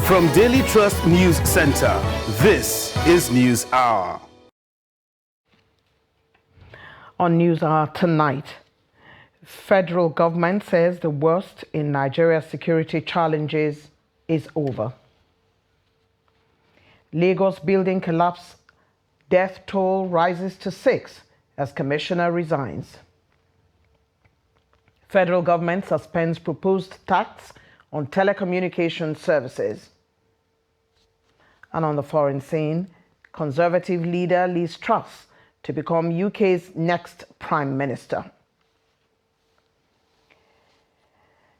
From Daily Trust News Center, this is News Hour. On News Hour tonight, federal government says the worst in Nigeria's security challenges is over. Lagos building collapse, death toll rises to 6 as commissioner resigns. Federal government suspends proposed tax on telecommunication services. And on the foreign scene, Conservative leader Liz Truss to become UK's next Prime Minister.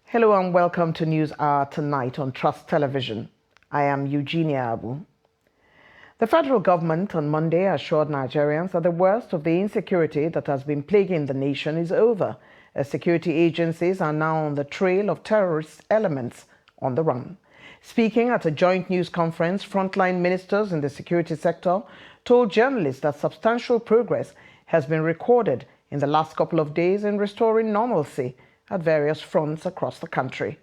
Hello and welcome to News Hour tonight on Trust Television. I am Eugenia Abu. The federal government on Monday assured Nigerians that the worst of the insecurity that has been plaguing the nation is over, as security agencies are now on the trail of terrorist elements on the run. Speaking at a joint news conference, frontline ministers in the security sector told journalists that substantial progress has been recorded in the last couple of days in restoring normalcy at various fronts across the country.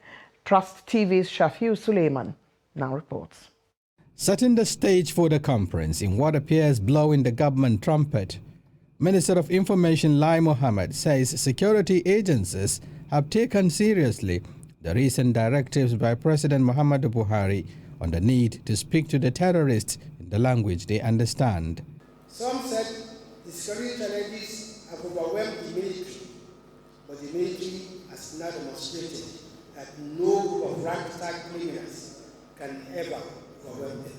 Trust TV's Shafiu Suleiman now reports. Setting the stage for the conference in what appears blowing the government trumpet, Minister of Information Lai Mohammed says security agencies have taken seriously the recent directives by President Muhammadu Buhari on the need to speak to the terrorists in the language they understand. Some said the security challenges have overwhelmed the military, but the military has now demonstrated that no group of ragtag criminals can ever overwhelm them.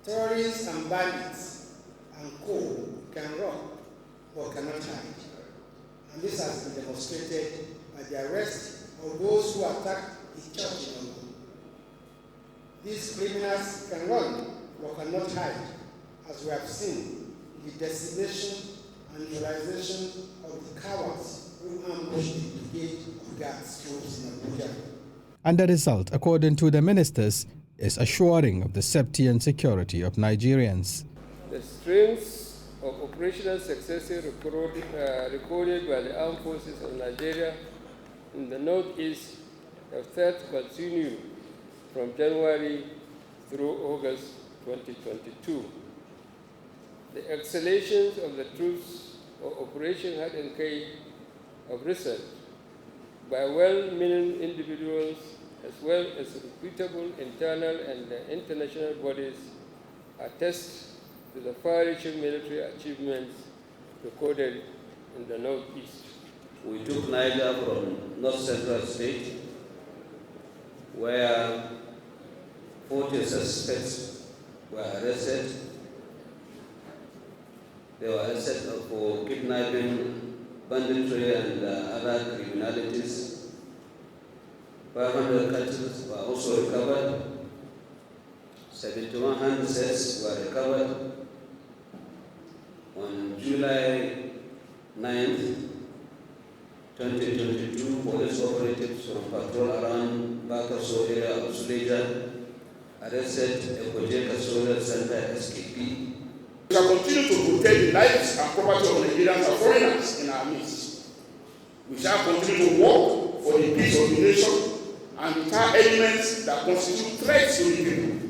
Terrorists and bandits and co can run but cannot hide. And this has been demonstrated by the arrest of those who attacked the church in Ogun. These criminals can run but cannot hide, as we have seen the decimation and neutralization of the cowards who ambushed the brigade of guards troops in Abuja. And the result, according to the ministers, is assuring of the safety and security of Nigerians. The strengths of operational successes recorded by the armed forces of Nigeria in the Northeast have thus continued from January through August 2022. The escalations of the troops of Operation Hard and K of recent by well-meaning individuals as well as reputable internal and international bodies attest to the far-reaching military achievements recorded in the Northeast. We took Niger from North Central State, where 40 suspects were arrested. They were arrested for kidnapping, banditry, and other criminalities. 500 cattle were also recovered. 71 handsets were recovered. On July 9th, 2022, police operatives from patrol around Bakaso area of Suleja arrested a Kojeka Solar Center SKP. We shall continue to protect the lives and property of Nigerians and foreigners in our midst. We shall continue to work for the peace of the nation and deter elements that constitute threats to the people.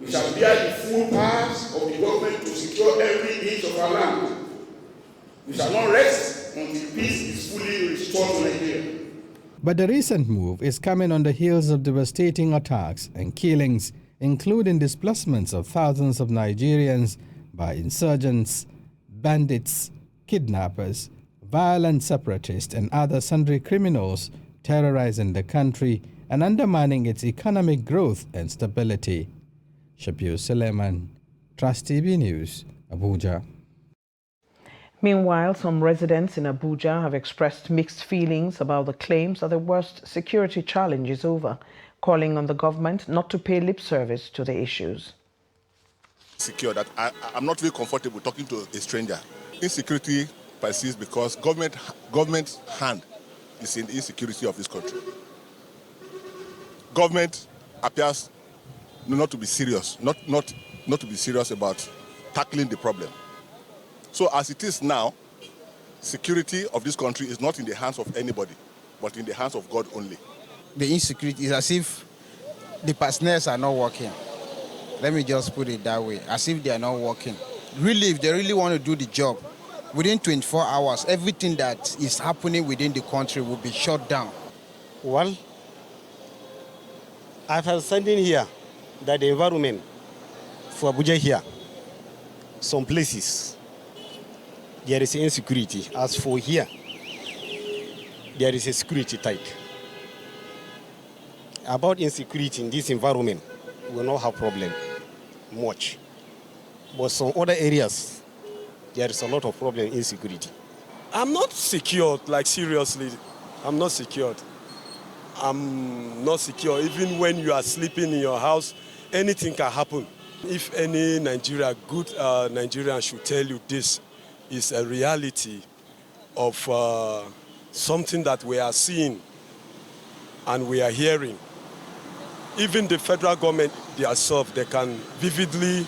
We shall bear the full powers of the government to secure every inch of our land. We shall not rest until peace is fully restored to Nigeria. But the recent move is coming on the heels of devastating attacks and killings, including displacements of thousands of Nigerians by insurgents, bandits, kidnappers, violent separatists, and other sundry criminals terrorizing the country and undermining its economic growth and stability. Shafiu Suleiman, Trust TV News, Abuja. Meanwhile, some residents in Abuja have expressed mixed feelings about the claims that the worst security challenge is over, calling on the government not to pay lip service to the issues. Secure that I'm not very comfortable talking to a stranger. Insecurity persists because government's hand is in the insecurity of this country. Government appears not to be serious, not to be serious about tackling the problem. So as it is now, security of this country is not in the hands of anybody, but in the hands of God only. The insecurity is as if the personnel are not working. Let me just put it that way, as if they are not working. Really, if they really want to do the job, within 24 hours, everything that is happening within the country will be shut down. Well, I have said in here that the environment for Abuja here, some places, there is insecurity. As for here, there is a security tight. About insecurity in this environment, we will not have problem much. But some other areas, there is a lot of problem in insecurity. I'm not secured, like seriously. I'm not secured. I'm not secure. Even when you are sleeping in your house, anything can happen. If any good Nigerian should tell you this is a reality of something that we are seeing and we are hearing. Even the federal government themselves, they can vividly,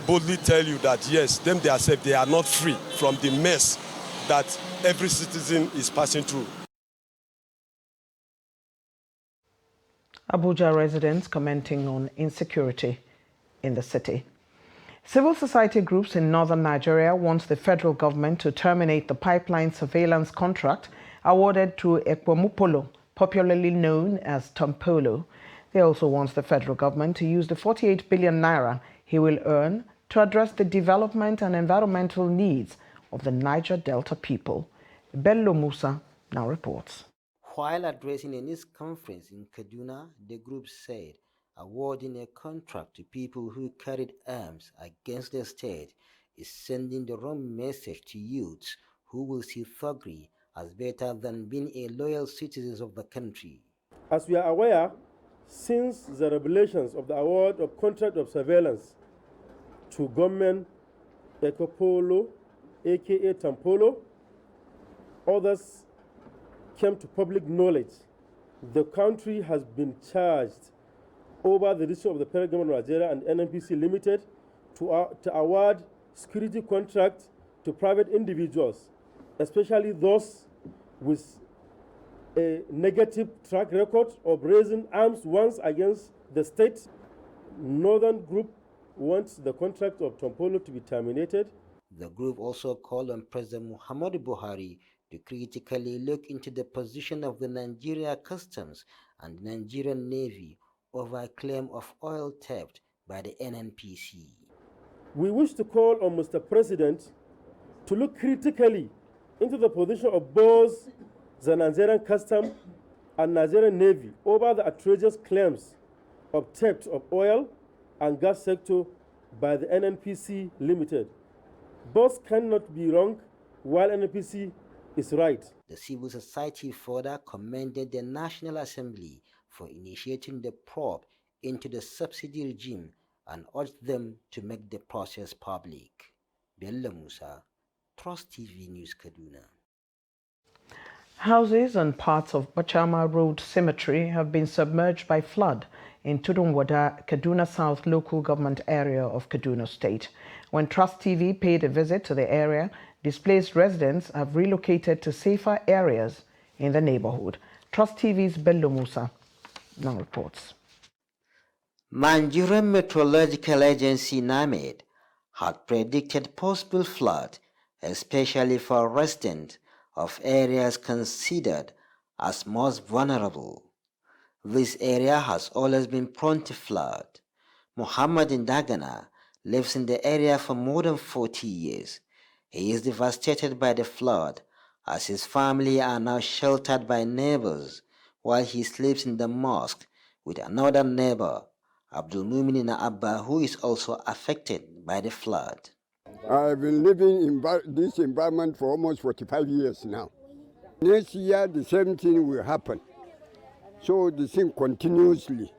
boldly tell you that yes, themselves, they are not free from the mess that every citizen is passing through. Abuja residents commenting on insecurity in the city. Civil society groups in northern Nigeria want the federal government to terminate the pipeline surveillance contract awarded to Ekwemupolo, popularly known as Tompolo. They also want the federal government to use the 48 billion naira he will earn to address the development and environmental needs of the Niger Delta people. Bello Musa now reports. While addressing a news conference in Kaduna, the group said awarding a contract to people who carried arms against the state is sending the wrong message to youths who will see thuggery as better than being a loyal citizens of the country. As we are aware, since the revelations of the award of contract of surveillance to government Ekwemupolo, aka Tompolo, others came to public knowledge, the country has been charged over the decision of the federal government of Nigeria and NNPC Limited to award security contracts to private individuals, especially those with a negative track record of raising arms once against the state. Northern Group wants the contract of Tompolo to be terminated. The group also called on President Muhammadu Buhari to critically look into the position of the Nigeria Customs and Nigerian Navy over a claim of oil theft by the NNPC. We wish to call on Mr. President to look critically into the position of both the Nigerian Customs and Nigerian Navy over the outrageous claims of theft of oil and gas sector by the NNPC Limited. Both cannot be wrong while NNPC is right. The civil society further commended the National Assembly for initiating the probe into the subsidy regime and urged them to make the process public. Bello Musa, Trust TV News, Kaduna. Houses and parts of Bachama Road Cemetery have been submerged by flood in Tudunwada, Kaduna South local government area of Kaduna State. When Trust TV paid a visit to the area, displaced residents have relocated to safer areas in the neighborhood. Trust TV's Bello Musa now reports. Nigerian Meteorological Agency NAMED had predicted possible flood, especially for residents of areas considered as most vulnerable. This area has always been prone to flood. Muhammad Indagana lives in the area for more than 40 years. He is devastated by the flood, as his family are now sheltered by neighbors while he sleeps in the mosque with another neighbor, Abdul Mumin Abba, who is also affected by the flood. I've been living in this environment for almost 45 years now. Next year, the same thing will happen. So the thing continuously.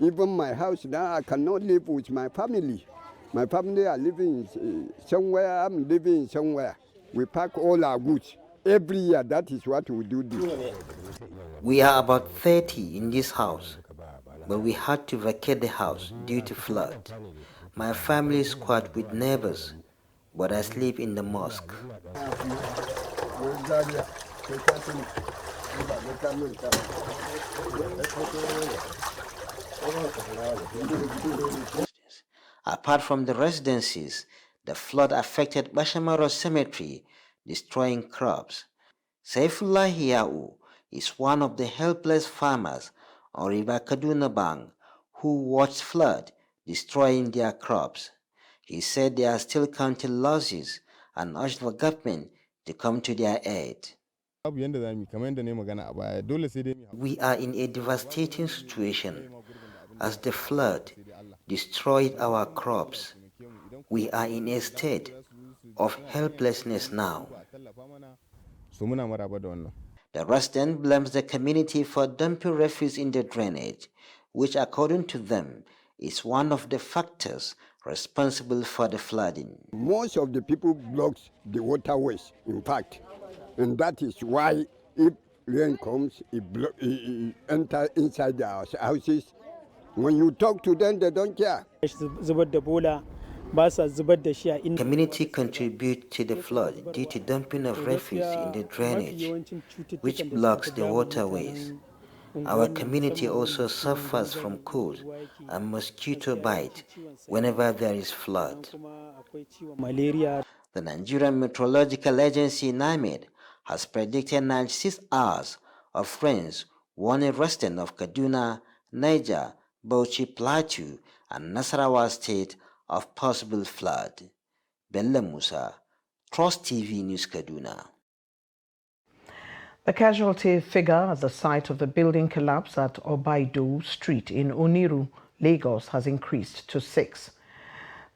Even my house now, I cannot live with my family. My family are living somewhere, I'm living somewhere. We pack all our goods. Every year, that is what we do. We are about 30 in this house, but we had to vacate the house due to flood. My family is squad with neighbors, but I sleep in the mosque. Apart from the residences, the flood affected Bashamaro Cemetery, destroying crops. Saifullah Yau is one of the helpless farmers on River Kaduna Bank who watched flood destroying their crops. He said they are still counting losses and urged the government to come to their aid. We are in a devastating situation as the flood destroyed our crops. We are in a state of helplessness now. The resident blames the community for dumping refuse in the drainage, which according to them is one of the factors responsible for the flooding. Most of the people block the waterways, in fact, and that is why if rain comes, it enters inside their houses. When you talk to them, they don't care. Community contribute to the flood due to dumping of refuse in the drainage, which blocks the waterways. Our community also suffers from cold and mosquito bite whenever there is flood. The Nigerian Meteorological Agency NIMED has predicted 96 hours of rains, warning residents of Kaduna, Niger, Bauchi Plateau, and Nasarawa State of possible flood. Bello Musa, Trust TV News, Kaduna. The casualty figure at the site of the building collapse at Obaidu Street in Oniru, Lagos, has increased to 6.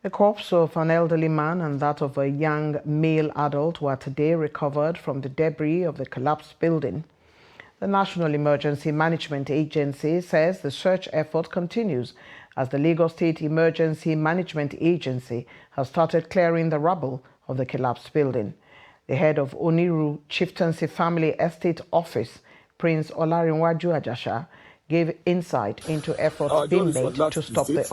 The corpse of an elderly man and that of a young male adult were today recovered from the debris of the collapsed building. The National Emergency Management Agency says the search effort continues as the Lagos State Emergency Management Agency has started clearing the rubble of the collapsed building. The head of Oniru Chieftaincy Family Estate Office, Prince Olarinwaju Ajasha, gave insight into efforts being made to stop the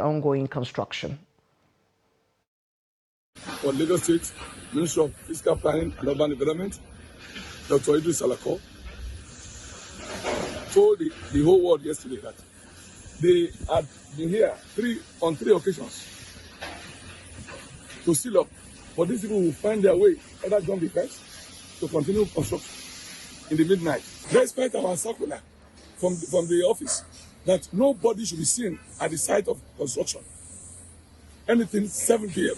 ongoing construction. For Lagos State Ministry of Fiscal Planning and Urban Development, Dr. Idris Salako told the whole world yesterday that they had been here on three occasions to seal up, but these people will find their way either jump the fence to continue construction in the midnight. Despite our circular from the office that nobody should be seen at the site of construction, anything 7 p.m.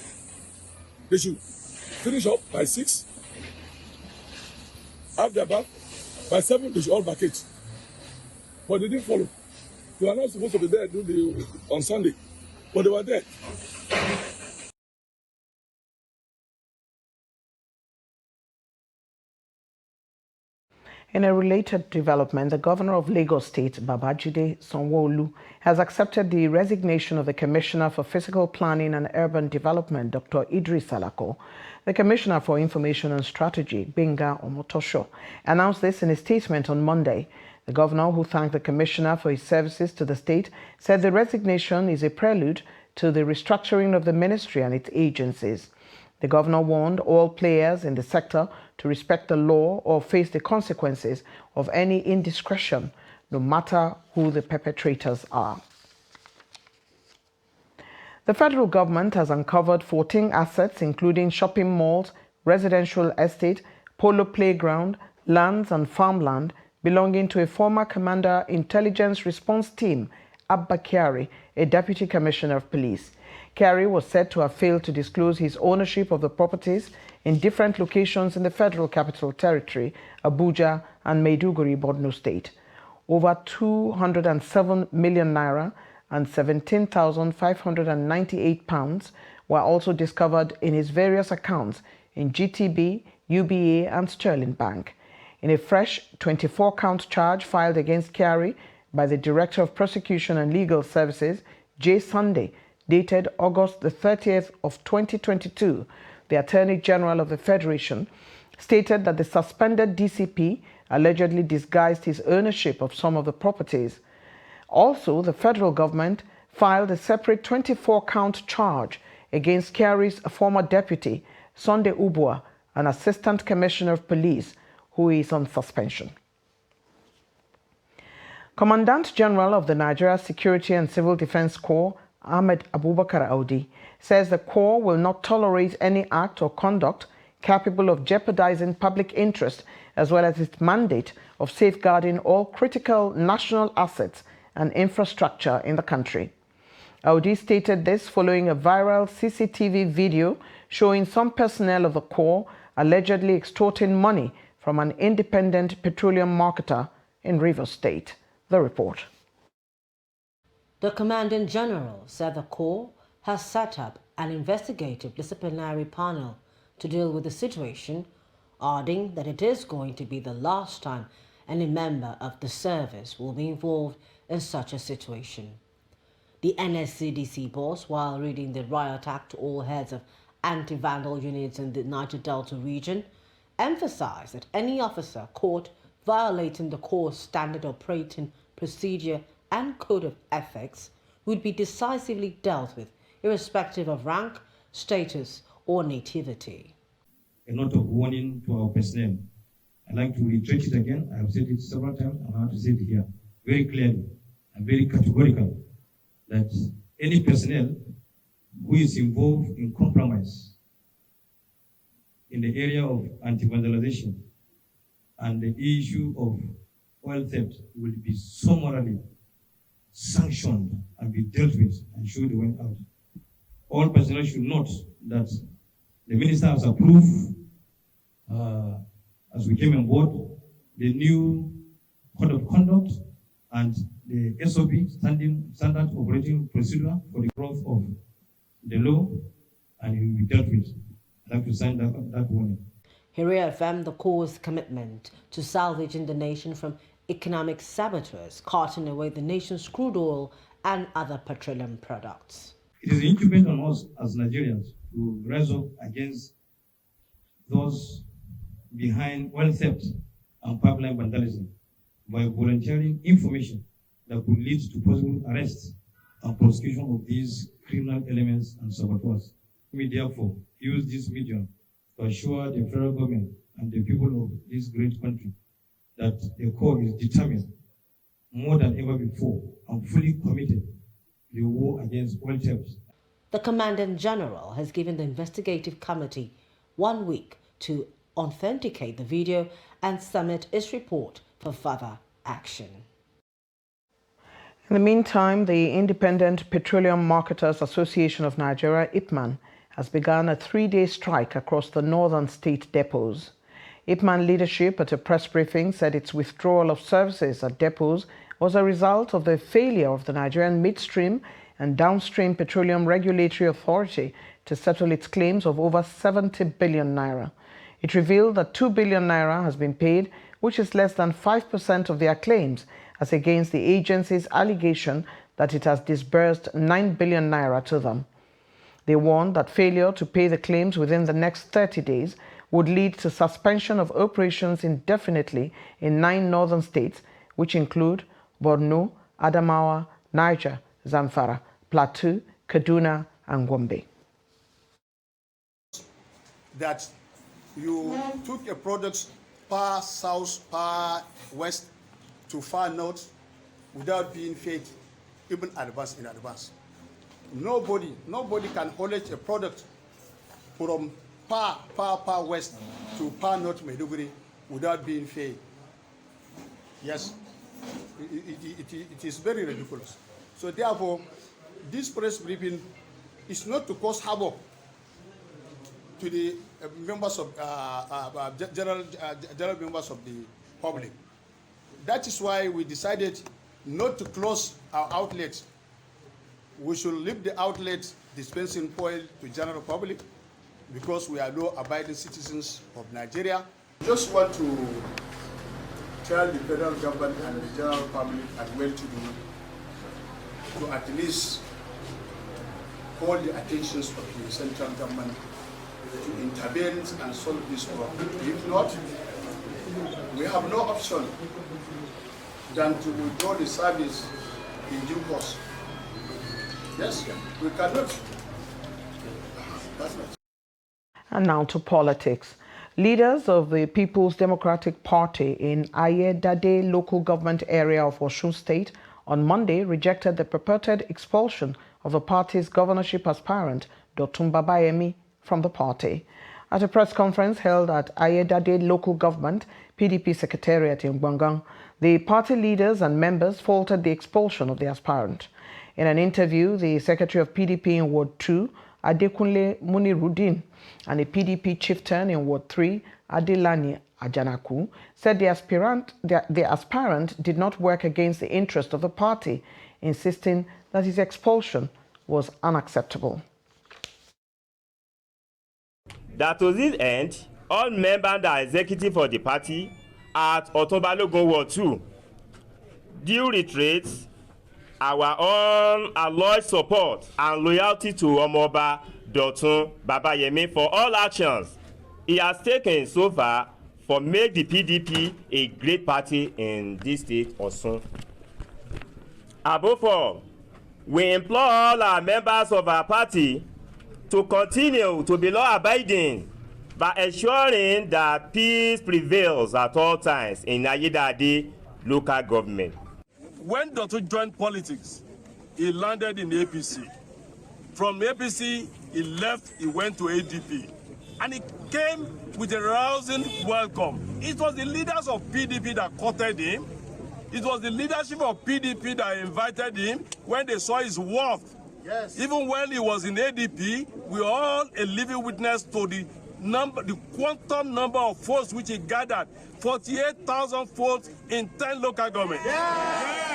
They should finish up by 6. Have their bath. By 7, they should all vacate. But they didn't follow. They were not supposed to be there on Sunday, but they were there. In a related development, the governor of Lagos State, Babajide Sanwo-Olu, has accepted the resignation of the Commissioner for Physical Planning and Urban Development, Dr. Idris Salako. The Commissioner for Information and Strategy, Benga Omotosho, announced this in a statement on Monday. The governor, who thanked the Commissioner for his services to the state, said the resignation is a prelude to the restructuring of the ministry and its agencies. The governor warned all players in the sector to respect the law or face the consequences of any indiscretion, no matter who the perpetrators are. The federal government has uncovered 14 assets, including shopping malls, residential estate, polo playground, lands and farmland belonging to a former Commander Intelligence Response Team, Abba Kyari, a Deputy Commissioner of Police. Kyari was said to have failed to disclose his ownership of the properties in different locations in the Federal Capital Territory, Abuja and Maiduguri, Borno State. Over 207 million naira and 17,598 pounds were also discovered in his various accounts in GTB, UBA and Sterling Bank. In a fresh 24-count charge filed against Kyari by the Director of Prosecution and Legal Services, J. Sunday, dated August the 30th of 2022, the Attorney General of the Federation stated that the suspended DCP allegedly disguised his ownership of some of the properties. Also, the federal government filed a separate 24-count charge against Kyari's former deputy, Sunday Ubua, an Assistant Commissioner of Police, who is on suspension. Commandant General of the Nigeria Security and Civil Defense Corps, Ahmed Abubakar Audi, says the Corps will not tolerate any act or conduct capable of jeopardizing public interest, as well as its mandate of safeguarding all critical national assets and infrastructure in the country. Audi stated this following a viral CCTV video showing some personnel of the Corps allegedly extorting money from an independent petroleum marketer in Rivers State. The report. The Commandant General said the Corps has set up an investigative disciplinary panel to deal with the situation, adding that it is going to be the last time any member of the service will be involved in such a situation. The NSCDC boss, while reading the riot act to all heads of anti-vandal units in the Niger Delta region, emphasized that any officer caught violating the Corps' standard operating procedure and code of ethics would be decisively dealt with, irrespective of rank, status, or nativity. A note of warning to our personnel. I'd like to reiterate it again. I have said it several times, and I have to say it here very clearly and very categorical, that any personnel who is involved in compromise in the area of anti-vandalization and the issue of oil theft will be summarily sanctioned and be dealt with and should went out. All personnel should note that the minister has approved, as we came on board, the new code of conduct and the SOP, standard operating procedure for the growth of the law, and it will be dealt with. I'd like to sign that warning. He reaffirmed the Corps' commitment to salvaging the nation from economic saboteurs carting away the nation's crude oil and other petroleum products. It is incumbent on us as Nigerians to rise up against those behind oil theft and pipeline vandalism by volunteering information that could lead to possible arrests and prosecution of these criminal elements and saboteurs. We therefore use this medium to assure the federal government and the people of this great country that the Corps is determined more than ever before and fully committed to the war against oil theft. The Commandant General has given the investigative committee 1 week to authenticate the video and submit its report for further action. In the meantime, the Independent Petroleum Marketers Association of Nigeria, IPMAN, has begun a 3-day strike across the northern state depots. IPMAN leadership at a press briefing said its withdrawal of services at depots was a result of the failure of the Nigerian Midstream and Downstream Petroleum Regulatory Authority to settle its claims of over 70 billion naira. It revealed that 2 billion naira has been paid, which is less than 5% of their claims, as against the agency's allegation that it has disbursed 9 billion naira to them. They warned that failure to pay the claims within the next 30 days would lead to suspension of operations indefinitely in 9 northern states, which include Borno, Adamawa, Niger, Zamfara, Plateau, Kaduna, and Gombe. That you took a product far south, far west to far north without being paid even in advance. Nobody can haulage a product from far west to far north Maiduguri without being paid. Yes, it is very ridiculous. So therefore, this press briefing is not to cause havoc to the members of general members of the public. That is why we decided not to close our outlets. We should leave the outlets dispensing oil to general public because we are law-abiding citizens of Nigeria. Just want to tell the federal government and the general public and well-to-do to at least call the attentions of the central government to intervene and solve this problem. If not, we have no option than to withdraw the service in due course. Yes, we cannot. That's not. And now to politics. Leaders of the People's Democratic Party in Ayedade local government area of Osun State on Monday rejected the purported expulsion of the party's governorship aspirant, Dotun Babayemi, from the party. At a press conference held at Ayedade local government PDP secretariat in Gwangang, the party leaders and members faulted the expulsion of the aspirant. In an interview, the secretary of PDP in Ward 2, Adekunle Munirudin, and a PDP chieftain in Ward 3, Adelani Ajanaku, said the aspirant did not work against the interest of the party, insisting that his expulsion was unacceptable. That to this end, all members and the executive of the party at Otunbalogun Ward 2 due retreat our unalloyed support and loyalty to Omoba Dotun Babayemi for all actions he has taken so far for make the PDP a great party in this state Osun. Above all, we implore all our members of our party to continue to be law-abiding by ensuring that peace prevails at all times in Ayedade local government. When Dotun joined politics, he landed in APC. From APC, he left, he went to ADP. And he came with a rousing welcome. It was the leaders of PDP that courted him. It was the leadership of PDP that invited him when they saw his worth. Yes. Even when he was in ADP, we are all a living witness to the quantum number of votes which he gathered, 48,000 votes in 10 local governments. Yeah.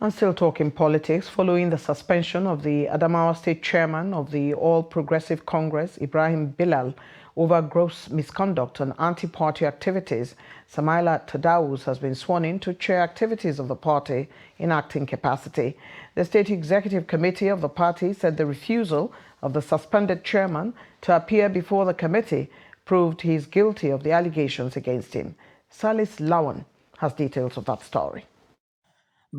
And still talking politics, following the suspension of the Adamawa State Chairman of the All Progressive Congress, Ibrahim Bilal, over gross misconduct and anti-party activities, Samaila Tadawus has been sworn in to chair activities of the party in acting capacity. The State Executive Committee of the party said the refusal of the suspended chairman to appear before the committee proved he is guilty of the allegations against him. Salis Lawan has details of that story.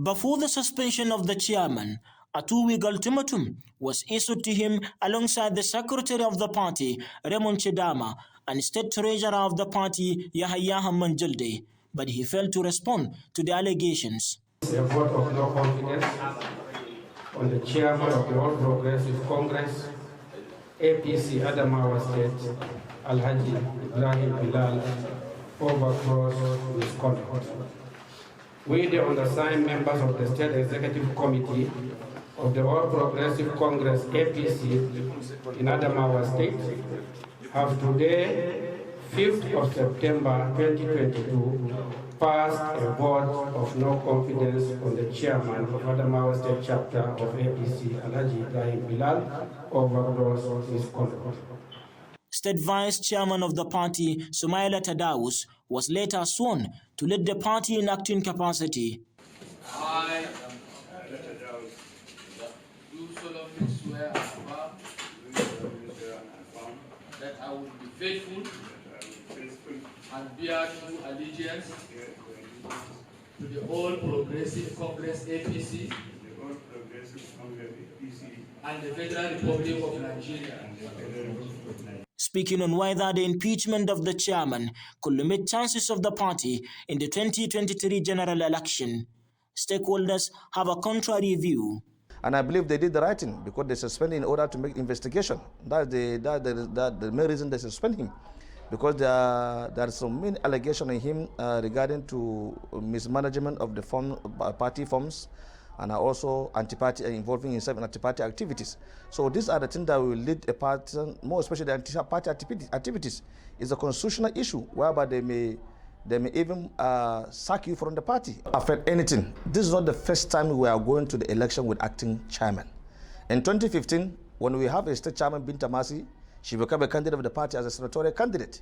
Before the suspension of the chairman, a two-week ultimatum was issued to him alongside the secretary of the party, Raymond Chidama, and state treasurer of the party, Yahya Hammanjalde, but he failed to respond to the allegations. A vote of no confidence on the chairman of the All Progressive Congress, APC Adamawa State, Alhaji Ibrahim Bilal, over gross misconduct. We, the undersigned members of the State Executive Committee of the All Progressive Congress, APC, in Adamawa State, have today, 5th of September 2022, passed a vote of no confidence on the chairman of Adamawa State Chapter of APC, Alhaji Ibrahim Bilal, over gross misconduct. State Vice Chairman of the party, Samaila Tadawus, was later sworn to lead the party in acting capacity. I, Tadawus, do solemnly swear that I will be faithful and bear true allegiance to the All Progressive Congress APC and the Federal Republic of Nigeria. Speaking on whether the impeachment of the chairman could limit chances of the party in the 2023 general election, stakeholders have a contrary view. And I believe they did the right thing because they suspended in order to make investigation. That's the main reason they suspend him. Because there are some main allegations on him regarding to mismanagement of the party funds and also anti-party, involving himself in anti-party activities. So these are the things that will lead a party, more especially the anti-party activities. It's a constitutional issue whereby they may even sack you from the party. Affect anything. This is not the first time we are going to the election with acting chairman. In 2015, when we have a state chairman, Binta Masi, she became a candidate of the party as a senatorial candidate.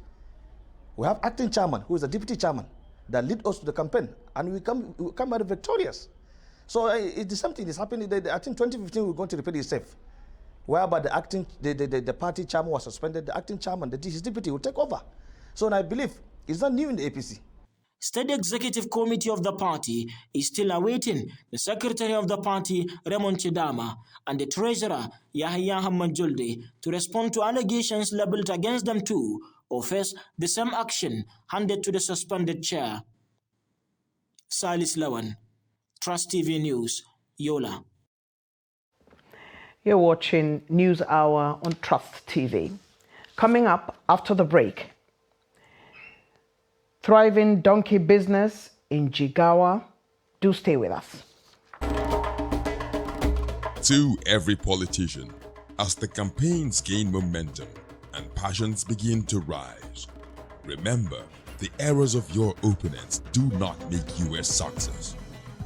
We have acting chairman, who is a deputy chairman, that lead us to the campaign, and we come out victorious. So it is something that's happening. I think 2015 we're going to repeat itself, whereby the party chairman was suspended, the acting chairman, his deputy will take over. So and I believe it's not new in the APC. State Executive Committee of the party is still awaiting the Secretary of the party, Raymond Chidama, and the Treasurer, Yahya Hamad Julde, to respond to allegations leveled against them too, or face the same action handed to the suspended chair. Salis Lawan, Trust TV News, Yola. You're watching News Hour on Trust TV. Coming up after the break, thriving donkey business in Jigawa. Do stay with us. To every politician, as the campaigns gain momentum and passions begin to rise, remember, the errors of your opponents do not make you a success.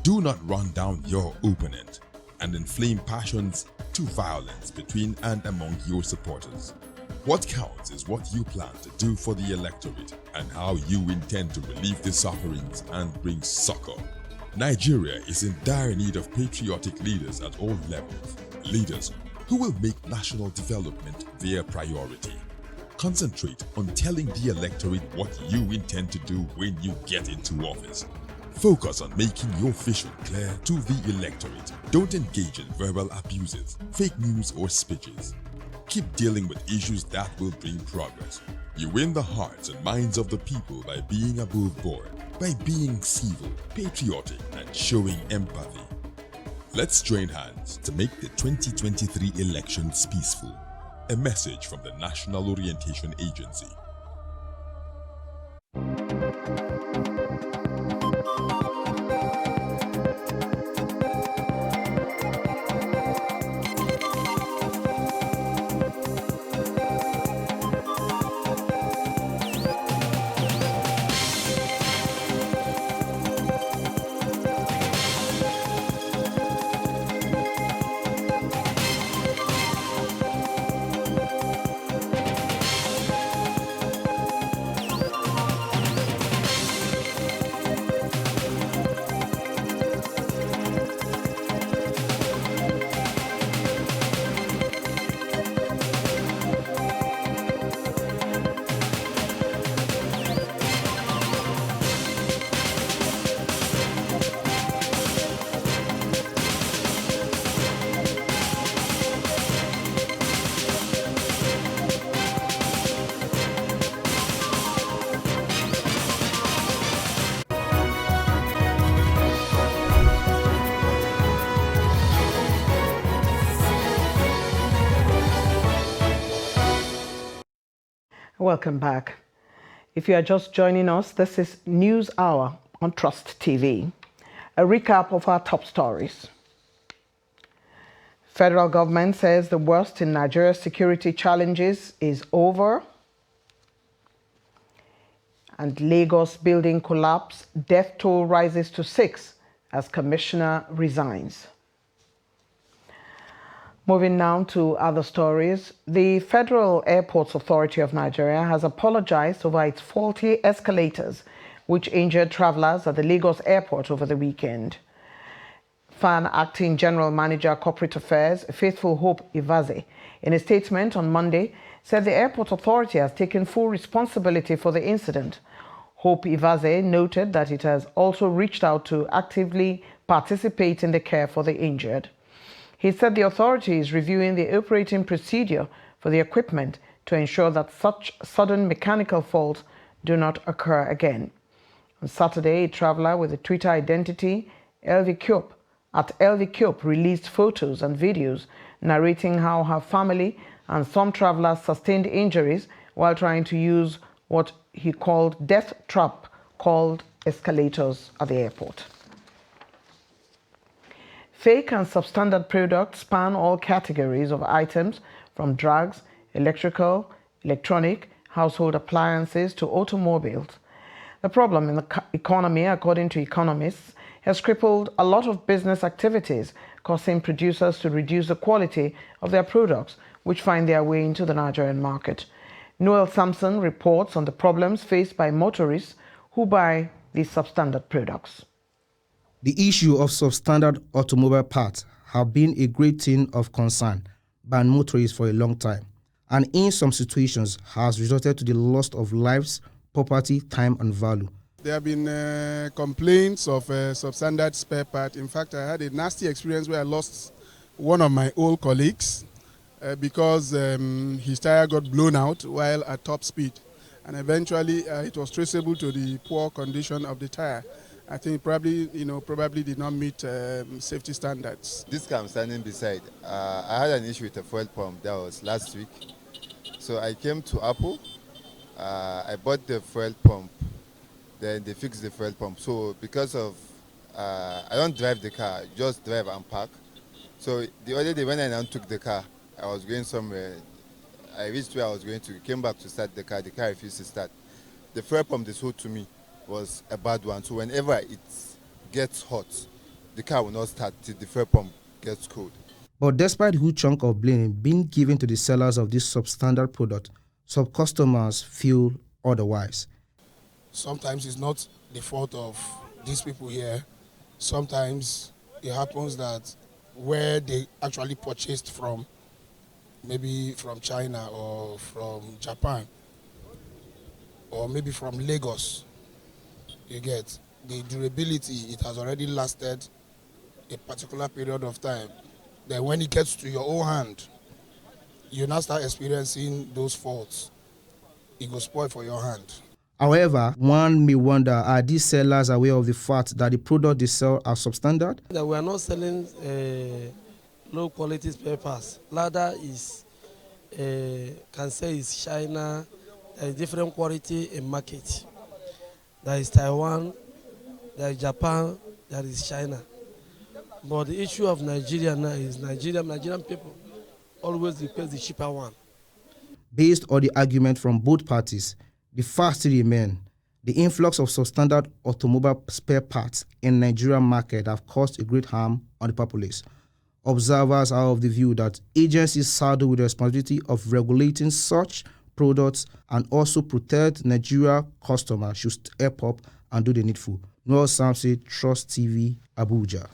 Do not run down your opponent and inflame passions to violence between and among your supporters. What counts is what you plan to do for the electorate and how you intend to relieve the sufferings and bring succor. Nigeria is in dire need of patriotic leaders at all levels, leaders who will make national development their priority. Concentrate on telling the electorate what you intend to do when you get into office. Focus on making your vision clear to the electorate. Don't engage in verbal abuses, fake news or speeches. Keep dealing with issues that will bring progress. You win the hearts and minds of the people by being above board, by being civil, patriotic, and showing empathy. Let's join hands to make the 2023 elections peaceful. A message from the National Orientation Agency. Welcome back. If you are just joining us, this is News Hour on Trust TV. A recap of our top stories. Federal government says the worst in Nigeria's security challenges is over. And Lagos building collapse, death toll rises to 6 as commissioner resigns. Moving now to other stories, the Federal Airports Authority of Nigeria has apologized over its faulty escalators, which injured travelers at the Lagos airport over the weekend. FAN Acting General Manager Corporate Affairs, Faithful Hope Ivaze, in a statement on Monday, said the Airport Authority has taken full responsibility for the incident. Hope Ivaze noted that it has also reached out to actively participate in the care for the injured. He said the authority is reviewing the operating procedure for the equipment to ensure that such sudden mechanical faults do not occur again. On Saturday, a traveler with a Twitter identity, Elvi Kyop, released photos and videos narrating how her family and some travelers sustained injuries while trying to use what he called death trap called escalators at the airport. Fake and substandard products span all categories of items from drugs, electrical, electronic, household appliances to automobiles. The problem in the economy, according to economists, has crippled a lot of business activities, causing producers to reduce the quality of their products, which find their way into the Nigerian market. Noel Sampson reports on the problems faced by motorists who buy these substandard products. The issue of substandard automobile parts have been a great thing of concern by motorists for a long time, and in some situations has resulted to the loss of lives, property, time and value. There have been complaints of substandard spare part. In fact, I had a nasty experience where I lost one of my old colleagues because his tire got blown out while at top speed. And eventually it was traceable to the poor condition of the tire. I think probably did not meet safety standards. This car I'm standing beside, I had an issue with a fuel pump. That was last week. So I came to Apple. I bought the fuel pump. Then they fixed the fuel pump. So because of, I don't drive the car, just drive and park. So the other day when I now took the car, I was going somewhere. I reached where I was going to, came back to start the car refused to start. The fuel pump they sold to me was a bad one. So whenever it gets hot, the car will not start till the fuel pump gets cold. But despite huge chunk of blame being given to the sellers of this substandard product, some customers feel otherwise. Sometimes it's not the fault of these people here. Sometimes it happens that where they actually purchased from, maybe from China or from Japan, or maybe from Lagos, you get the durability, it has already lasted a particular period of time. Then when it gets to your own hand, you now start experiencing those faults. It will spoil for your hand. However, one may wonder, are these sellers aware of the fact that the product they sell are substandard? That we are not selling low quality spare parts. Rather is, can say is China, there is different quality in market. There is Taiwan, there is Japan, there is China. But the issue of Nigeria now is Nigerian people always request the cheaper one. Based on the argument from both parties, the facts remain. The influx of substandard automobile spare parts in Nigerian market have caused a great harm on the populace. Observers are of the view that agencies saddled with the responsibility of regulating such products and also protect Nigeria customers should step up and do the needful. Noel Samson, Trust TV, Abuja.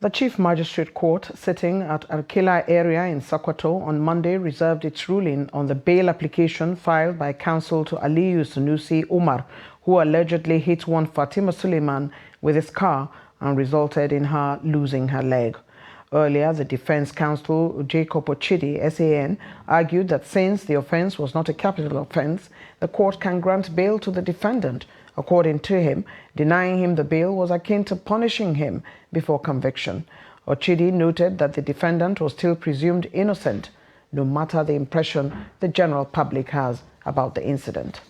The Chief Magistrate Court sitting at Arkila area in Sokoto on Monday reserved its ruling on the bail application filed by counsel to Aliyu Sunusi Umar, who allegedly hit one Fatima Suleiman with his car and resulted in her losing her leg. Earlier, the defense counsel Jacob Ochidi, SAN, argued that since the offense was not a capital offense, the court can grant bail to the defendant. According to him, denying him the bail was akin to punishing him before conviction. Ochidi noted that the defendant was still presumed innocent, no matter the impression the general public has about the incident.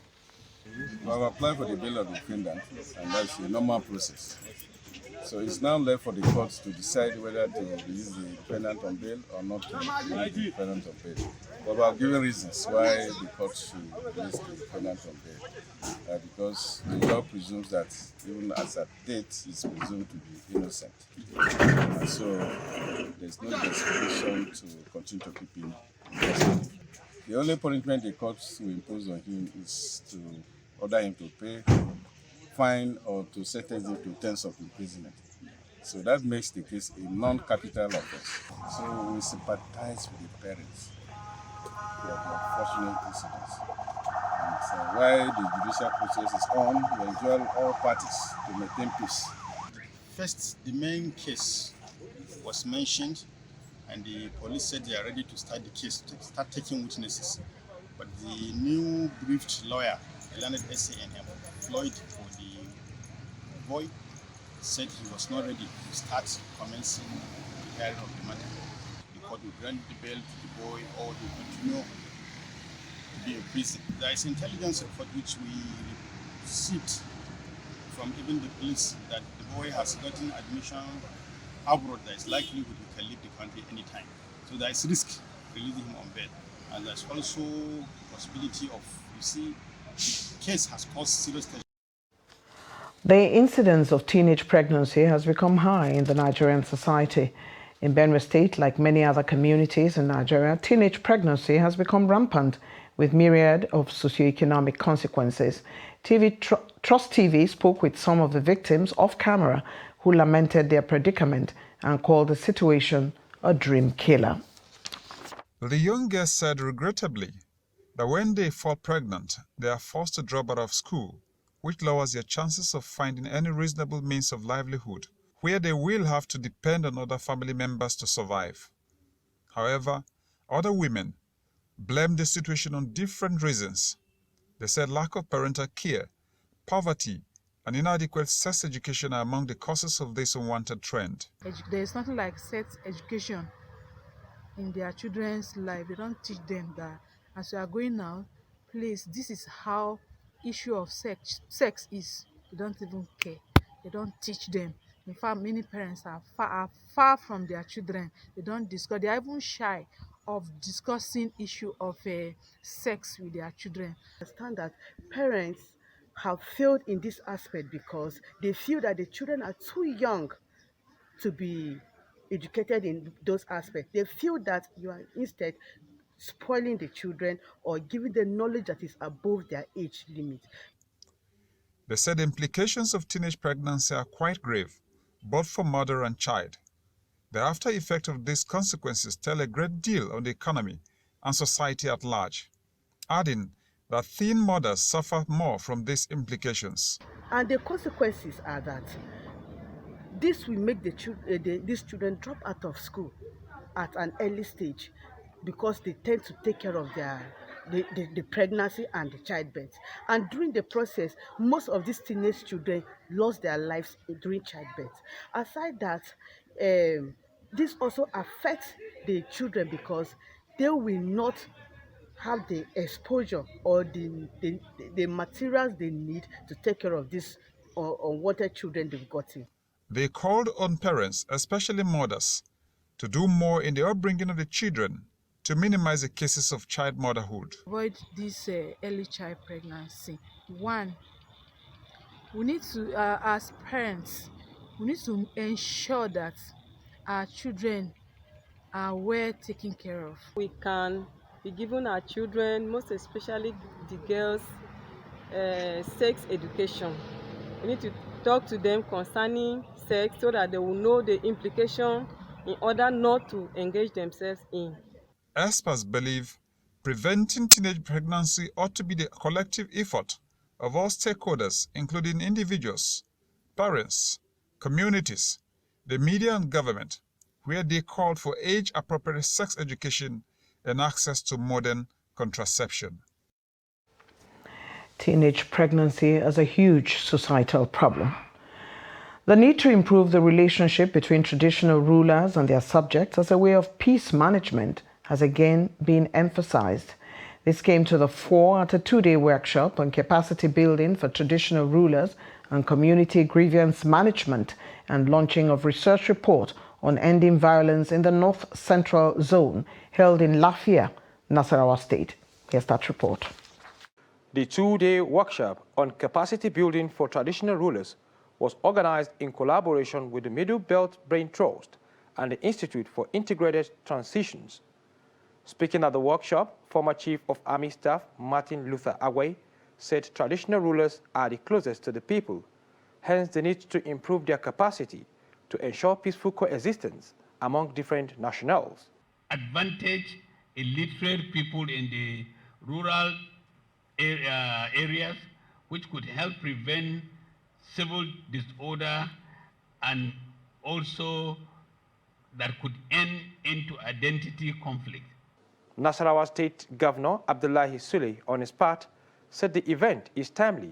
We have applied for the bail of the defendant, and that's a normal process. So it's now left for the courts to decide whether to release the defendant on bail or not to release the defendant on bail. But we have given reasons why the court should release the defendant on bail. Because the law presumes that even as at date, he's presumed to be innocent. And so there's no justification to continue to keep him in custody. The only punishment the courts will impose on him is to order him to pay fine or to sentence him to terms of imprisonment. So that makes the case a non-capital offense. So we sympathize with the parents for the unfortunate incidents. And so while the judicial process is on, we enjoin all parties to maintain peace. First, the main case was mentioned, and the police said they are ready to start the case, to start taking witnesses. But the new briefed lawyer, a learned SANM, Floyd for the boy, said he was not ready to start commencing the hearing of the matter. The court will grant the bail to the boy or to continue to be in prison. There is intelligence report which we received from even the police that the boy has gotten admission abroad. There is likelihood he can leave the country anytime. So there is risk releasing him on bail. And there's also possibility of, you see, the case has caused serious tension. The incidence of teenage pregnancy has become high in the Nigerian society. In Benue State, like many other communities in Nigeria, teenage pregnancy has become rampant with myriad of socioeconomic consequences. Trust TV spoke with some of the victims off camera who lamented their predicament and called the situation a dream killer. The young girl said regrettably that when they fall pregnant, they are forced to drop out of school, which lowers their chances of finding any reasonable means of livelihood, where they will have to depend on other family members to survive. However, other women blame the situation on different reasons. They said lack of parental care, poverty, and inadequate sex education are among the causes of this unwanted trend. There is nothing like sex education in their children's life. They don't teach them that as you are going out, please, this is how issue of sex is. They don't even care. They don't teach them. In fact, many parents are far from their children. They don't discuss. They are even shy of discussing issue of sex with their children. I understand that parents have failed in this aspect because they feel that the children are too young to be educated in those aspects. They feel that you are instead spoiling the children or giving them knowledge that is above their age limit. They said the implications of teenage pregnancy are quite grave, both for mother and child. The after effect of these consequences tell a great deal on the economy and society at large, adding that teen mothers suffer more from these implications. And the consequences are that this will make these children drop out of school at an early stage because they tend to take care of the pregnancy and the childbirth. And during the process, most of these teenage children lost their lives during childbirth. Aside that, this also affects the children because they will not have the exposure or the materials they need to take care of these unwanted children they've gotten. They called on parents, especially mothers, to do more in the upbringing of the children to minimize the cases of child motherhood. Avoid this early child pregnancy. One, we need to, as parents, we need to ensure that our children are well taken care of. We can be giving our children, most especially the girls, sex education. We need to talk to them concerning sex so that they will know the implication in order not to engage themselves in. Experts believe preventing teenage pregnancy ought to be the collective effort of all stakeholders, including individuals, parents, communities, the media and government, where they called for age-appropriate sex education and access to modern contraception. Teenage pregnancy is a huge societal problem. The need to improve the relationship between traditional rulers and their subjects as a way of peace management has again been emphasized. This came to the fore at a two-day workshop on capacity building for traditional rulers and community grievance management and launching of research report on ending violence in the North Central Zone held in Lafia, Nasarawa State. Here's that report. The two-day workshop on capacity building for traditional rulers was organized in collaboration with the Middle Belt Brain Trust and the Institute for Integrated Transitions. Speaking at the workshop, former Chief of Army Staff Martin Luther Agway said traditional rulers are the closest to the people, hence the need to improve their capacity to ensure peaceful coexistence among different nationals. Advantage illiterate people in the rural areas, which could help prevent civil disorder and also that could end into identity conflict. Nasarawa State Governor Abdullahi Sule, on his part, said the event is timely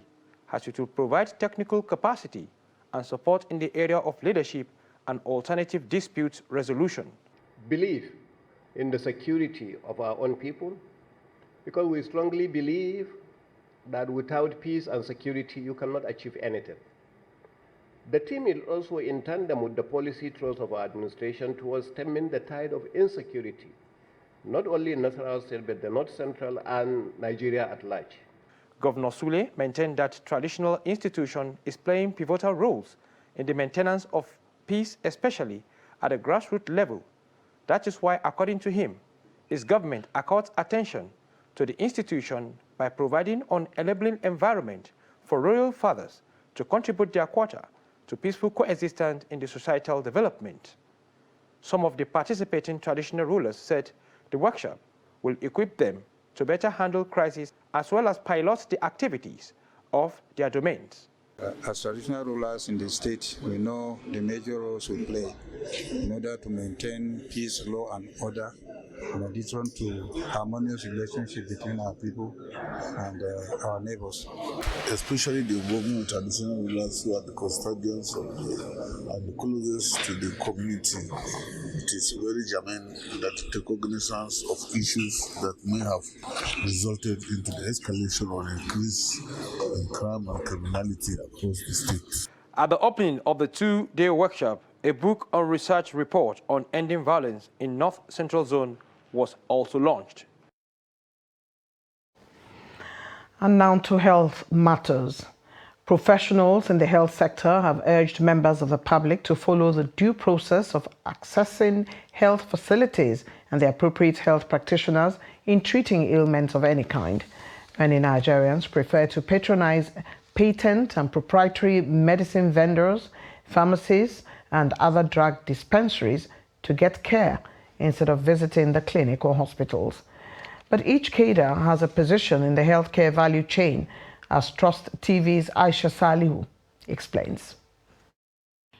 as it will provide technical capacity and support in the area of leadership and alternative dispute resolution. Believe in the security of our own people, because we strongly believe that without peace and security, you cannot achieve anything. The team is also in tandem with the policy thrust of our administration towards stemming the tide of insecurity, not only in Nasarawa State, but the North Central and Nigeria at large. Governor Sule maintained that traditional institution is playing pivotal roles in the maintenance of peace, especially at a grassroots level. That is why, according to him, his government accords attention to the institution by providing an enabling environment for royal fathers to contribute their quota to peaceful coexistence in the societal development. Some of the participating traditional rulers said the workshop will equip them to better handle crises as well as pilot the activities of their domains. As traditional rulers in the state, we know the major roles we play in order to maintain peace, law, and order, in addition to harmonious relationship between our people and our neighbors. Especially the involvement of traditional rulers who are the custodians of and the closest to the community. It is very germane that to take cognizance of issues that may have resulted into the escalation or increase in crime and criminality across the state. At the opening of the two-day workshop, a book on research report on ending violence in North Central Zone was also launched. And now to health matters. Professionals in the health sector have urged members of the public to follow the due process of accessing health facilities and the appropriate health practitioners in treating ailments of any kind. Many Nigerians prefer to patronize patent and proprietary medicine vendors, pharmacies, and other drug dispensaries to get care instead of visiting the clinic or hospitals. But each cadre has a position in the healthcare value chain, as Trust TV's Aisha Salihu explains.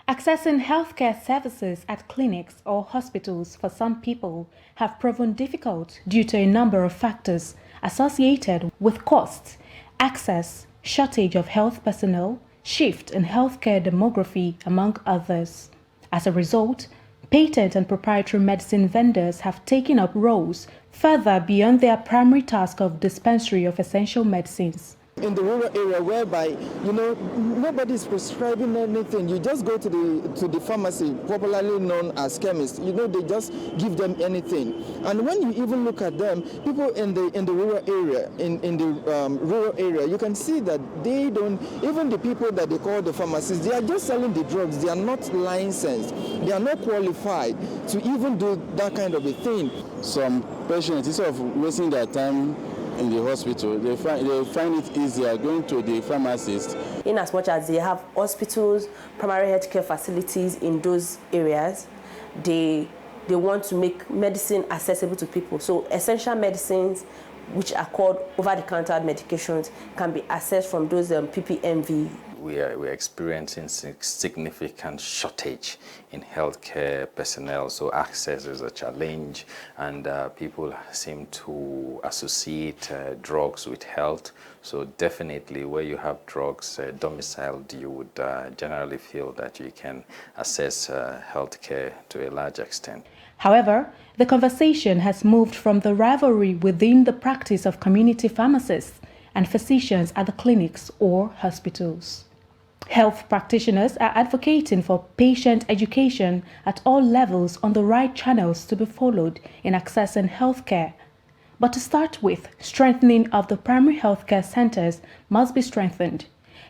Accessing healthcare services at clinics or hospitals for some people have proven difficult due to a number of factors associated with costs, access, shortage of health personnel, shift in healthcare demography, among others. As a result, patent and proprietary medicine vendors have taken up roles further beyond their primary task of dispensary of essential medicines. In the rural area whereby, nobody's prescribing anything. You just go to the pharmacy, popularly known as chemist. They just give them anything. And when you even look at them, people in the rural area, rural area, you can see that they don't, even the people that they call the pharmacists, they are just selling the drugs. They are not licensed. They are not qualified to even do that kind of a thing. Some patients, instead of wasting their time in the hospital, they find it easier going to the pharmacist. In as much as they have hospitals, primary health care facilities in those areas, they want to make medicine accessible to people. So essential medicines, which are called over-the-counter medications, can be accessed from those PPMV. We're experiencing significant shortage in healthcare personnel, so access is a challenge, and people seem to associate drugs with health. So definitely where you have drugs domiciled, you would generally feel that you can access healthcare to a large extent. However, the conversation has moved from the rivalry within the practice of community pharmacists and physicians at the clinics or hospitals. Health practitioners are advocating for patient education at all levels on the right channels to be followed in accessing healthcare. But to start with, strengthening of the primary healthcare centers must be strengthened.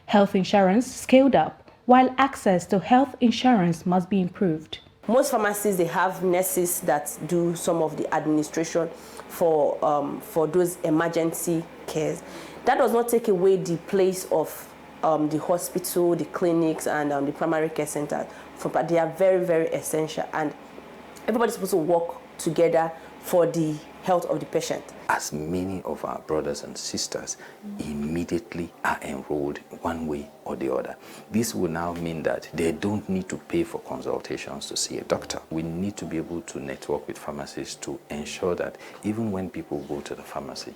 Health insurance scaled up, while access to health insurance must be improved. Most pharmacies, they have nurses that do some of the administration for those emergency cares. That does not take away the place of the hospital, the clinics, and the primary care center. But they are very, very essential, and everybody's supposed to work together for the health of the patient. As many of our brothers and sisters immediately are enrolled one way or the other, this will now mean that they don't need to pay for consultations to see a doctor. We need to be able to network with pharmacists to ensure that even when people go to the pharmacy,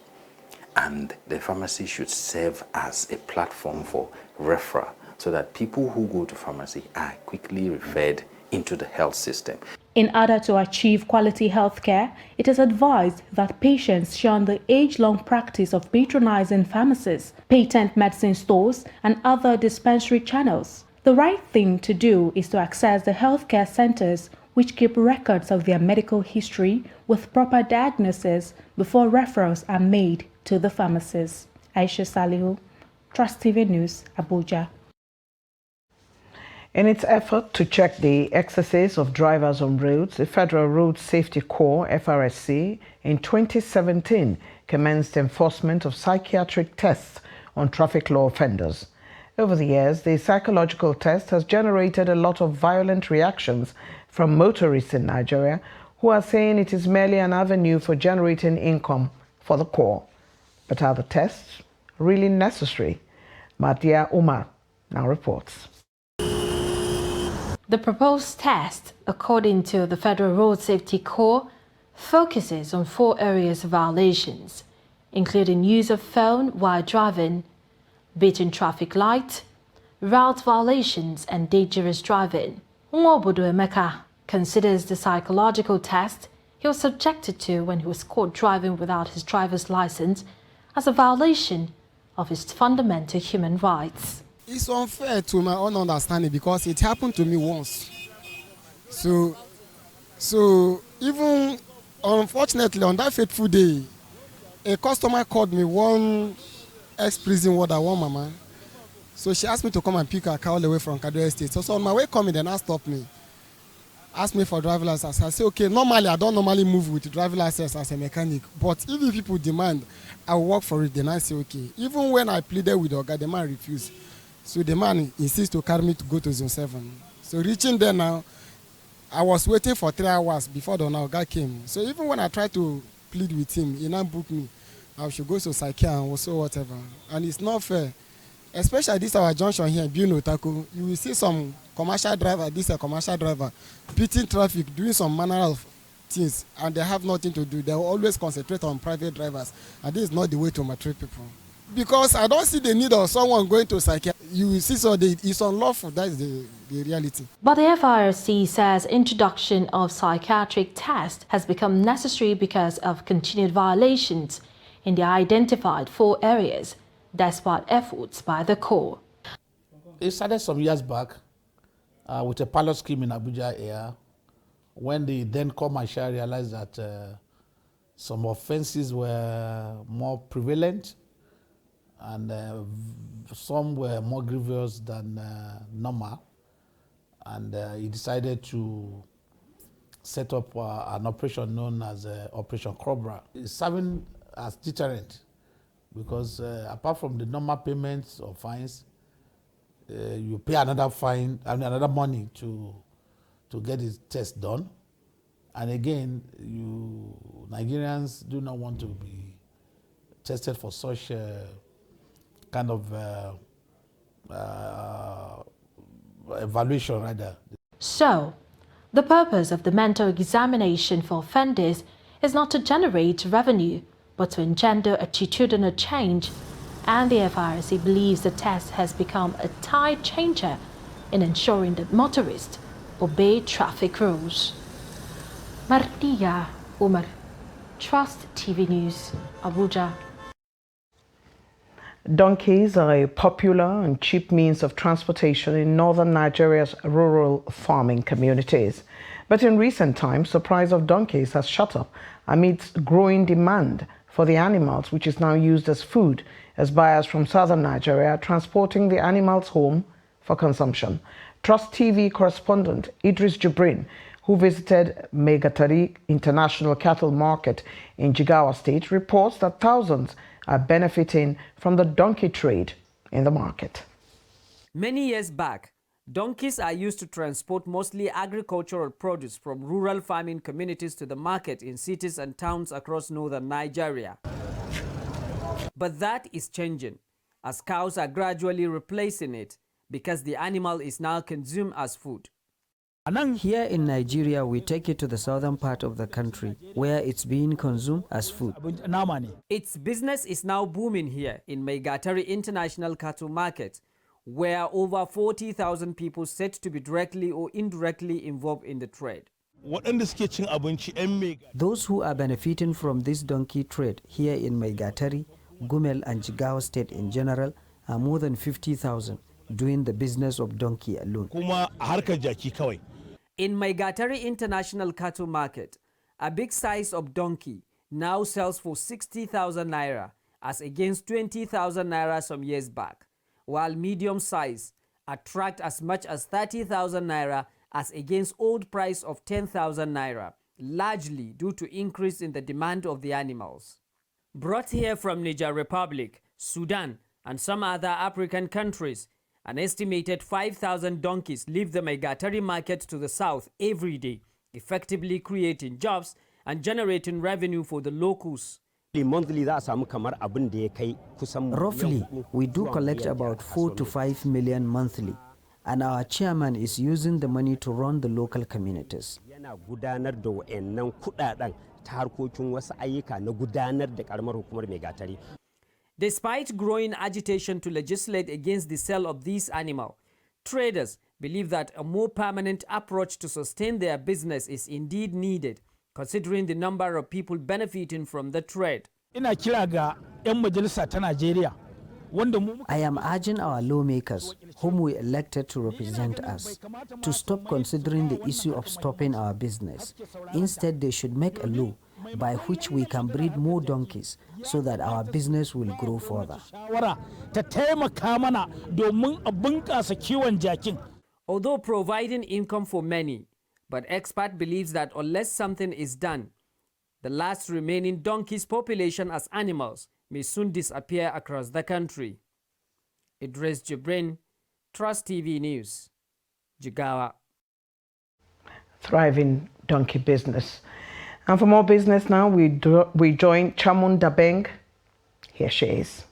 and the pharmacy should serve as a platform for referral, so that people who go to pharmacy are quickly referred into the health system. In order to achieve quality health care, it is advised that patients shun the age-long practice of patronizing pharmacies, patent medicine stores, and other dispensary channels. The right thing to do is to access the healthcare centers, which keep records of their medical history with proper diagnosis before referrals are made to the pharmacies. Aisha Salihu, Trust TV News, Abuja. In its effort to check the excesses of drivers on roads, the Federal Road Safety Corps, FRSC, in 2017 commenced enforcement of psychiatric tests on traffic law offenders. Over the years, the psychological test has generated a lot of violent reactions from motorists in Nigeria who are saying it is merely an avenue for generating income for the Corps. But are the tests really necessary? Madia Umar now reports. The proposed test, according to the Federal Road Safety Corps, focuses on 4 areas of violations, including use of phone while driving, beating traffic lights, route violations, and dangerous driving. Nwobodo Emeka considers the psychological test he was subjected to when he was caught driving without his driver's license as a violation of his fundamental human rights. It's unfair to my own understanding because it happened to me once. So even unfortunately on that fateful day, a customer called me, one ex-prison warder, one mama. So she asked me to come and pick her car all the way from Kaduna State. So on my way coming, then I stopped me. Asked me for driver license. I said, okay, normally I don't normally move with driver license as a mechanic. But if people demand, I will work for it. Then I say, okay. Even when I pleaded with the guy, the man refused. So the man insists to carry me to go to Zone 7. So reaching there now, I was waiting for 3 hours before the guy came. So even when I tried to plead with him, he now booked me. I should go to Psyche and also whatever. And it's not fair. Especially this our junction here in Buno Taco. You will see some commercial driver, this is a commercial driver, beating traffic, doing some manner of things, and they have nothing to do. They will always concentrate on private drivers. And this is not the way to maltreat people. Because I don't see the need of someone going to Psyche. You will see, so it's unlawful. That is the reality. But the FRC says introduction of psychiatric tests has become necessary because of continued violations in the identified 4 areas, despite efforts by the Corps. It started some years back with a pilot scheme in Abuja Air, when the then Corps Marshal realized that some offenses were more prevalent and some were more grievous than normal, and he decided to set up an operation known as Operation Cobra. It's serving as deterrent because apart from the normal payments or fines, you pay another fine and another money to get the test done. And again, Nigerians do not want to be tested for such kind of evaluation rather. So, the purpose of the mental examination for offenders is not to generate revenue, but to engender attitudinal change, and the FRC believes the test has become a tide changer in ensuring that motorists obey traffic rules. Mardia Umar, Trust TV News, Abuja. Donkeys are a popular and cheap means of transportation in northern Nigeria's rural farming communities. But in recent times, the price of donkeys has shot up amidst growing demand for the animals, which is now used as food, as buyers from southern Nigeria are transporting the animals home for consumption. Trust TV correspondent Idris Jibrin, who visited Megatari International Cattle Market in Jigawa State, reports that thousands are benefiting from the donkey trade in the market. Many years back, donkeys are used to transport mostly agricultural produce from rural farming communities to the market in cities and towns across northern Nigeria. But that is changing, as cows are gradually replacing it because the animal is now consumed as food. Here in Nigeria, we take it to the southern part of the country, where it's being consumed as food. Its business is now booming here in Megatari International Cattle Market, where over 40,000 people said to be directly or indirectly involved in the trade. Those who are benefiting from this donkey trade here in Megatari, Gumel and Jigawa State in general are more than 50,000 doing the business of donkey alone. In Megatari International Cattle Market, a big size of donkey now sells for 60,000 naira as against 20,000 naira some years back, while medium size attract as much as 30,000 naira as against old price of 10,000 naira, largely due to increase in the demand of the animals. Brought here from Niger Republic, Sudan, and some other African countries, an estimated 5,000 donkeys leave the Megatari market to the south every day, effectively creating jobs and generating revenue for the locals Roughly, we do collect about 4 to 5 million monthly, and our chairman is using the money to run the local communities. Despite growing agitation to legislate against the sale of these animals, traders believe that a more permanent approach to sustain their business is indeed needed, considering the number of people benefiting from the trade. I am urging our lawmakers, whom we elected to represent us, to stop considering the issue of stopping our business. Instead, they should make a law by which we can breed more donkeys so that our business will grow further. Although providing income for many, but expert believes that unless something is done, the last remaining donkeys population as animals may soon disappear across the country. Idris Jibrin, Trust TV News, Jigawa. Thriving donkey business. And for more business now, we join Chamun Dabeng. Here she is.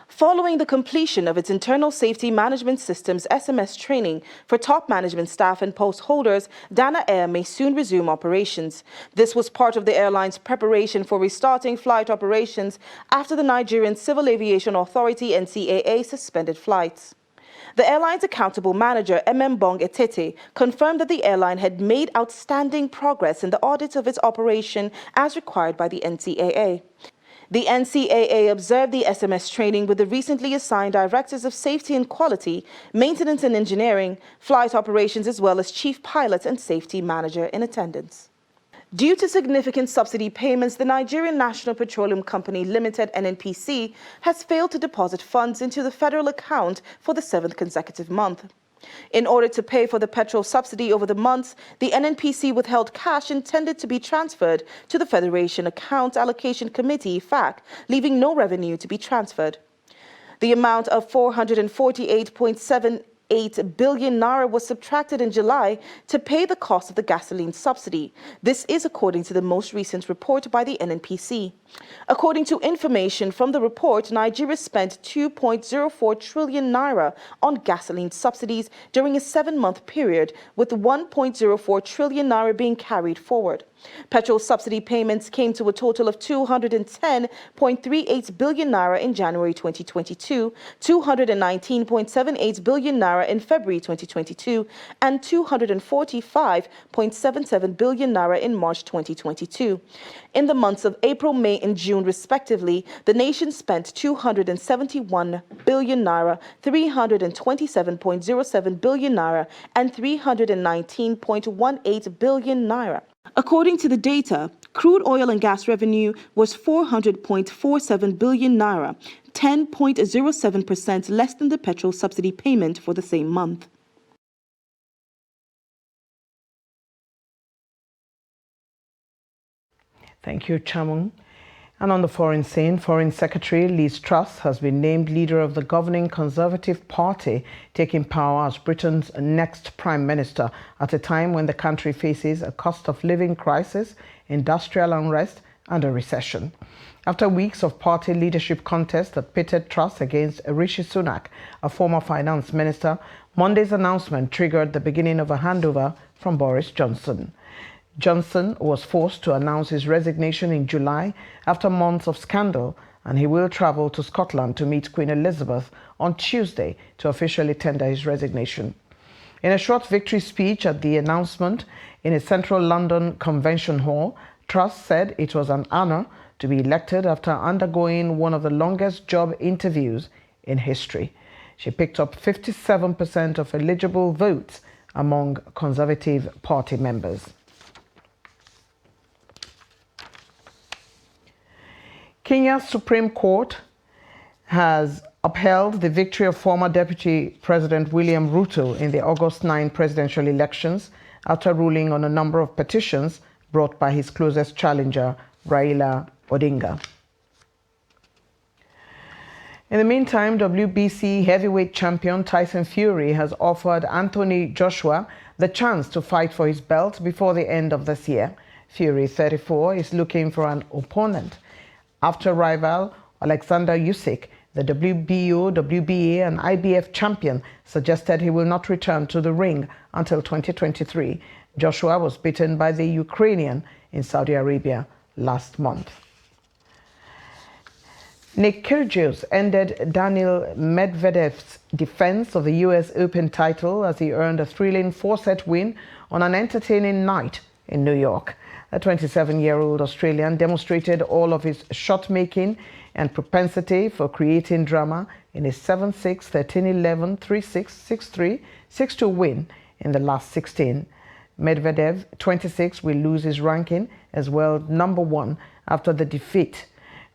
Following the completion of its Internal Safety Management Systems SMS training for top management staff and post holders, Dana Air may soon resume operations. This was part of the airline's preparation for restarting flight operations after the Nigerian Civil Aviation Authority (NCAA) suspended flights. The airline's accountable manager, Bong Etete, confirmed that the airline had made outstanding progress in the audit of its operation as required by the NCAA. The NCAA observed the SMS training with the recently assigned Directors of Safety and Quality, Maintenance and Engineering, Flight Operations, as well as Chief Pilot and Safety Manager in attendance. Due to significant subsidy payments, the Nigerian National Petroleum Company Limited (NNPC) has failed to deposit funds into the federal account for the 7th consecutive month. In order to pay for the petrol subsidy over the months, the NNPC withheld cash intended to be transferred to the Federation Accounts Allocation Committee (FAC), leaving no revenue to be transferred. The amount of 448.78 billion naira was subtracted in July to pay the cost of the gasoline subsidy. This is according to the most recent report by the NNPC. According to information from the report, Nigeria spent 2.04 trillion naira on gasoline subsidies during a 7-month period, with 1.04 trillion naira being carried forward. Petrol subsidy payments came to a total of 210.38 billion naira in January 2022, 219.78 billion naira in February 2022, and 245.77 billion naira in March 2022. In the months of April, May, and June, respectively, the nation spent 271 billion naira, 327.07 billion naira, and 319.18 billion naira. According to the data, crude oil and gas revenue was 400.47 billion naira, 10.07% less than the petrol subsidy payment for the same month. Thank you, Chamun. And on the foreign scene, Foreign Secretary Liz Truss has been named leader of the governing Conservative Party, taking power as Britain's next Prime Minister at a time when the country faces a cost of living crisis, industrial unrest, and a recession. After weeks of party leadership contests that pitted Truss against Rishi Sunak, a former finance minister, Monday's announcement triggered the beginning of a handover from Boris Johnson. Johnson was forced to announce his resignation in July after months of scandal, and he will travel to Scotland to meet Queen Elizabeth on Tuesday to officially tender his resignation. In a short victory speech at the announcement in a central London convention hall, Truss said it was an honor to be elected after undergoing one of the longest job interviews in history. She picked up 57% of eligible votes among Conservative Party members. Kenya's Supreme Court has upheld the victory of former Deputy President William Ruto in the August 9 presidential elections after ruling on a number of petitions brought by his closest challenger, Raila Odinga. In the meantime, WBC heavyweight champion Tyson Fury has offered Anthony Joshua the chance to fight for his belt before the end of this year. Fury, 34, is looking for an opponent. After rival Alexander Usyk, the WBO, WBA and IBF champion suggested he will not return to the ring until 2023. Joshua was beaten by the Ukrainian in Saudi Arabia last month. Nick Kyrgios ended Daniil Medvedev's defense of the US Open title as he earned a thrilling 4-set win on an entertaining night in New York. The 27-year-old Australian demonstrated all of his shot-making and propensity for creating drama in his 7-6, 13-11, 3-6, 6-3, 6-2 win in the last 16. Medvedev, 26, will lose his ranking as world number 1 after the defeat.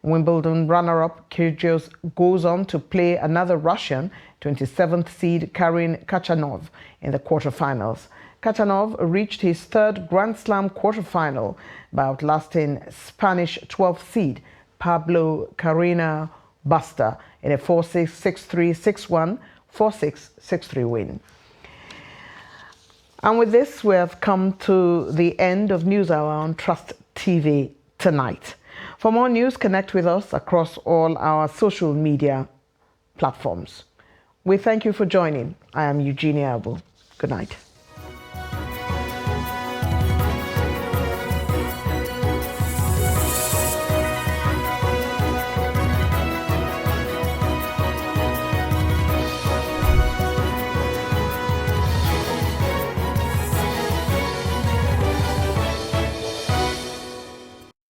Wimbledon runner-up Kyrgios goes on to play another Russian, 27th seed Karen Khachanov, in the quarterfinals. Khachanov reached his third Grand Slam quarterfinal by outlasting Spanish 12th seed Pablo Carreño Busta in a 4-6, 6-3, 6-1, 4-6, 6-3 win. And with this, we have come to the end of NewsHour on Trust TV tonight. For more news, connect with us across all our social media platforms. We thank you for joining. I am Eugenia Abu. Good night.